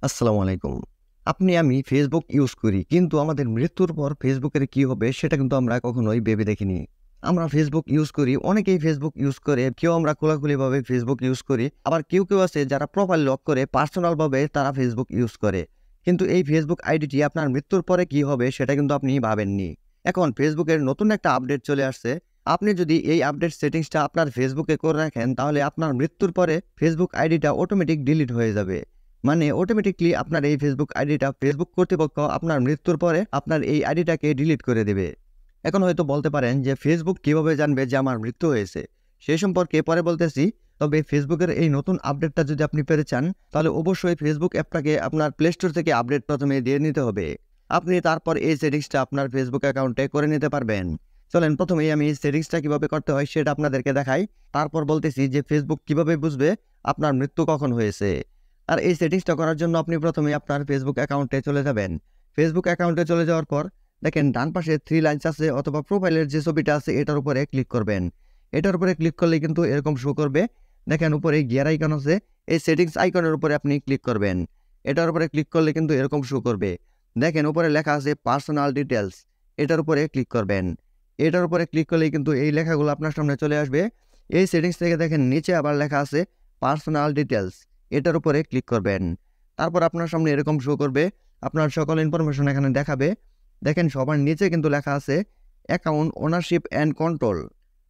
আসসালামু আলাইকুম। আমি ফেসবুক ইউজ করি। কিন্তু আমাদের মৃত্যুর পর ফেসবুকের কি হবে সেটা কিন্তু আমরা কখনোই ভেবে দেখিনি। আমরা ফেসবুক ইউজ করি, অনেকেই ফেসবুক ইউজ করে। কেউ আমরা খোলাখুলিভাবে ফেসবুক ইউজ করি। আবার কেউ আছে যারা প্রোফাইল লক করে পার্সোনাল ভাবে তারা ফেসবুক ইউজ করে। কিন্তু এই ফেসবুক আইডিটি আপনার মৃত্যুর পরে কি হবে সেটা কিন্তু আপনি ভাবেননি। এখন ফেসবুকের নতুন একটা আপডেট চলে আসছে। আপনি যদি এই আপডেট সেটিংসটা আপনার ফেসবুকে করে রাখেন তাহলে আপনার মৃত্যুর পরে ফেসবুক আইডিটা অটোমেটিক ডিলিট হয়ে যাবে। মানে অটোমেটিকলি আপনার এই ফেসবুক আইডিটা ফেসবুক কর্তৃপক্ষ আপনার মৃত্যুর পরে আপনার এই আইডিটাকে ডিলিট করে দেবে। এখন হয়তো বলতে পারেন যে ফেসবুক কিভাবে জানবে যে আমার মৃত্যু হয়েছে, সেই সম্পর্কে পরে বলতেছি। তবে ফেসবুকের এই নতুন আপডেটটা যদি আপনি পেতে চান তাহলে অবশ্যই ফেসবুক অ্যাপটাকে আপনার প্লে স্টোর থেকে আপডেট প্রথমে দিয়ে নিতে হবে। আপনি তারপর এই সেটিংসটা আপনার ফেসবুক অ্যাকাউন্টে করে নিতে পারবেন। চলেন প্রথমেই আমি এই সেটিংসটা কিভাবে করতে হয় সেটা আপনাদেরকে দেখাই। তারপর বলতেছি যে ফেসবুক কিভাবে বুঝবে আপনার মৃত্যু কখন হয়েছে। আর এই সেটিংসটা করার জন্য আপনি প্রথমে আপনার ফেসবুক অ্যাকাউন্টে চলে যাবেন। ফেসবুক অ্যাকাউন্টে চলে যাওয়ার পর দেখেন ডান পাশে 3 লাইনস আছে অথবা প্রোফাইলের যে ছবিটা আছে এটার উপরে ক্লিক করবেন। এটার উপরে ক্লিক করলে কিন্তু এরকম শো করবে। দেখেন উপরে গিয়ার আইকন আছে, এই সেটিংস আইকনের উপরে আপনি ক্লিক করবেন। এটার উপরে ক্লিক করলে কিন্তু এরকম শো করবে। দেখেন উপরে লেখা আছে পার্সোনাল ডিটেলস, এটার উপরে ক্লিক করবেন। এটার উপরে ক্লিক করলেই কিন্তু এই লেখাগুলো আপনার সামনে চলে আসবে। এই সেটিংস থেকে দেখেন নিচে আবার লেখা আছে পার্সোনাল ডিটেলস, এটার উপরে ক্লিক করবেন। তারপর আপনার সামনে এরকম শো করবে, আপনার সকল ইনফরমেশন এখানে দেখাবে। দেখেন সবার নিচে কিন্তু লেখা আছে অ্যাকাউন্ট ওনারশিপ অ্যান্ড কন্ট্রোল,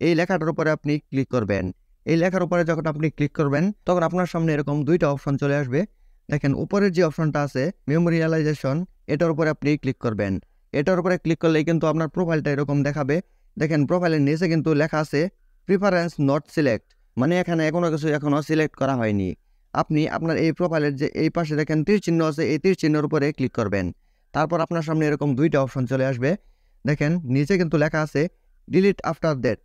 এই লেখাটার উপরে আপনি ক্লিক করবেন। এই লেখার উপরে যখন আপনি ক্লিক করবেন তখন আপনার সামনে এরকম দুইটা অপশন চলে আসবে। দেখেন উপরের যে অপশনটা আছে মেমোরিয়ালাইজেশন, এটার উপরে আপনি ক্লিক করবেন। এটার উপরে ক্লিক করলেই কিন্তু আপনার প্রোফাইলটা এরকম দেখাবে। দেখেন প্রোফাইলের নিচে কিন্তু লেখা আছে প্রিফারেন্স নট সিলেক্ট, মানে এখানে কোনো কিছু এখনও সিলেক্ট করা হয়নি। আপনি আপনার এই প্রোফাইলের যে এই পাশে দেখেন তীর চিহ্ন আছে, এই তীর চিহ্নের উপরে ক্লিক করবেন। তারপর আপনার সামনে এরকম দুইটা অপশন চলে আসবে। দেখেন নিচে কিন্তু লেখা আছে ডিলিট আফটার দ্যাট,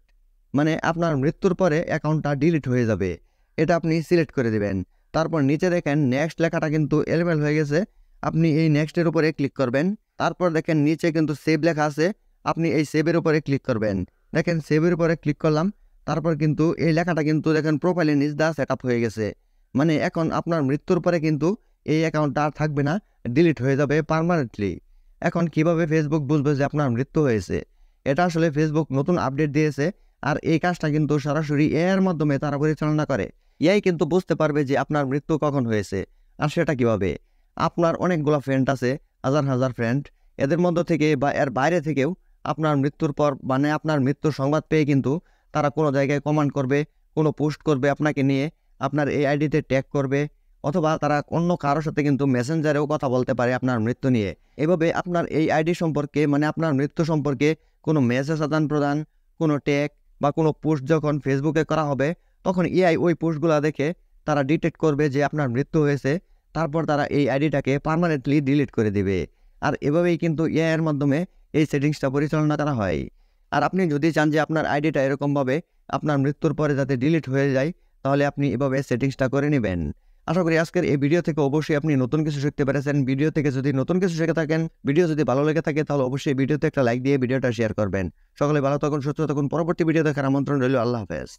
মানে আপনার মৃত্যুর পরে অ্যাকাউন্টটা ডিলিট হয়ে যাবে। এটা আপনি সিলেক্ট করে দিবেন। তারপর নিচে দেখেন নেক্সট লেখাটা কিন্তু এলোমেলো হয়ে গেছে, আপনি এই নেক্সটের উপরে ক্লিক করবেন। তারপর দেখেন নিচে কিন্তু সেভ লেখা আছে, আপনি এই সেভের উপরে ক্লিক করবেন। দেখেন সেভের উপরে ক্লিক করলাম। তারপর কিন্তু এই লেখাটা কিন্তু দেখেন প্রোফাইলের নিচ দা সেট আপ হয়ে গেছে। মানে এখন আপনার মৃত্যুর পরে কিন্তু এই অ্যাকাউন্টটা আর থাকবে না, ডিলিট হয়ে যাবে পার্মানেন্টলি। এখন কিভাবে ফেসবুক বুঝবে যে আপনার মৃত্যু হয়েছে? এটা আসলে ফেসবুক নতুন আপডেট দিয়েছে। আর এই কাজটা কিন্তু সরাসরি এআই এর মাধ্যমে তারা পরিচালনা করে। এআই কিন্তু বুঝতে পারবে যে আপনার মৃত্যু কখন হয়েছে। আর সেটা কিভাবে? আপনার অনেকগুলো ফ্রেন্ড আছে, হাজার হাজার ফ্রেন্ড, এদের মধ্য থেকে বা এর বাইরে থেকেও আপনার মৃত্যুর পর মানে আপনার মৃত্যুর সংবাদ পেয়ে কিন্তু তারা কোনো জায়গায় কমেন্ট করবে, কোনো পোস্ট করবে আপনাকে নিয়ে, আপনার এই আইডিতে ট্যাগ করবে, অথবা তারা অন্য কারোর সাথে কিন্তু মেসেঞ্জারেও কথা বলতে পারে আপনার মৃত্যু নিয়ে। এভাবে আপনার এই আইডি সম্পর্কে মানে আপনার মৃত্যু সম্পর্কে কোনো মেসেজ আদান প্রদান, কোনো ট্যাগ বা কোনো পোস্ট যখন ফেসবুকে করা হবে তখন এআই ওই পোস্টগুলো দেখে তারা ডিটেক্ট করবে যে আপনার মৃত্যু হয়েছে। তারপর তারা এই আইডিটাকে পার্মানেন্টলি ডিলিট করে দিবে। আর এভাবেই কিন্তু এআই এর মাধ্যমে এই সেটিংসটা পরিচালনা করা হয়। আর আপনি যদি চান যে আপনার আইডিটা এরকমভাবে আপনার মৃত্যুর পরে যাতে ডিলিট হয়ে যায় তাহলে আপনি এভাবে সেটিংসটা করে নেবেন। আশা করি আজকের এই ভিডিও থেকে অবশ্যই আপনি নতুন কিছু শিখতে পেরেছেন। ভিডিও থেকে যদি নতুন কিছু শিখে থাকেন, ভিডিও যদি ভালো লেগে থাকে তাহলে অবশ্যই ভিডিওতে একটা লাইক দিয়ে ভিডিওটা শেয়ার করবেন। সকলে ভালো থাকুন, সুস্থ থাকুন। পরবর্তী ভিডিও দেখার আমন্ত্রণ রইল। আল্লাহ হাফেজ।